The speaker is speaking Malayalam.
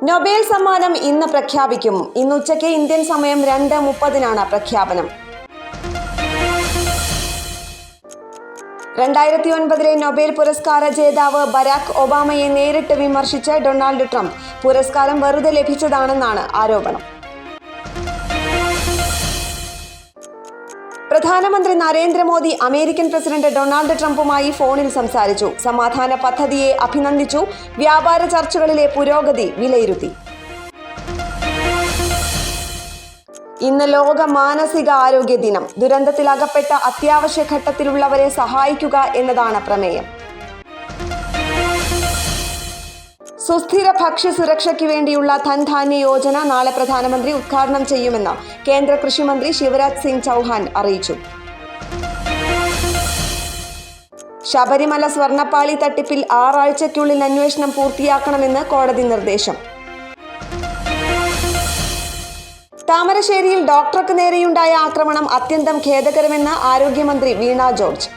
നൊബേൽ സമ്മാനം ഇന്ന് പ്രഖ്യാപിക്കും. ഇന്ന് ഉച്ചയ്ക്ക് ഇന്ത്യൻ സമയം 2:30 പ്രഖ്യാപനം. 2009 നൊബേൽ പുരസ്കാര ജേതാവ് ബരാക് ഒബാമയെ നേരിട്ട് വിമർശിച്ച് ഡൊണാൾഡ് ട്രംപ്. പുരസ്കാരം വെറുതെ ലഭിച്ചതാണെന്നാണ് ആരോപണം. പ്രധാനമന്ത്രി നരേന്ദ്രമോദി അമേരിക്കൻ പ്രസിഡന്റ് ഡൊണാൾഡ് ട്രംപുമായി ഫോണിൽ സംസാരിച്ചു. സമാധാന പദ്ധതിയെ അഭിനന്ദിച്ചു. വ്യാപാര ചർച്ചകളിലെ പുരോഗതി വിലയിരുത്തി. ഇന്ന് ലോക മാനസിക ആരോഗ്യ ദിനം. ദുരന്തത്തിലകപ്പെട്ട അത്യാവശ്യ ഘട്ടത്തിലുള്ളവരെ സഹായിക്കുക എന്നതാണ് പ്രമേയം. സുസ്ഥിര ഭക്ഷ്യ സുരക്ഷയ്ക്ക് വേണ്ടിയുള്ള ധൻധാന്യ യോജന നാളെ പ്രധാനമന്ത്രി ഉദ്ഘാടനം ചെയ്യുമെന്ന് കേന്ദ്ര കൃഷിമന്ത്രി ശിവരാജ് സിംഗ് ചൗഹാൻ അറിയിച്ചു. ശബരിമല സ്വർണ്ണപ്പാളി തട്ടിപ്പിൽ 6 ആഴ്ചയ്ക്കുള്ളിൽ അന്വേഷണം പൂർത്തിയാക്കണമെന്ന് കോടതി നിർദ്ദേശം. താമരശ്ശേരിയിൽ ഡോക്ടർക്ക് നേരെയുണ്ടായ ആക്രമണം അത്യന്തം ഖേദകരമെന്ന് ആരോഗ്യമന്ത്രി വീണ ജോർജ്.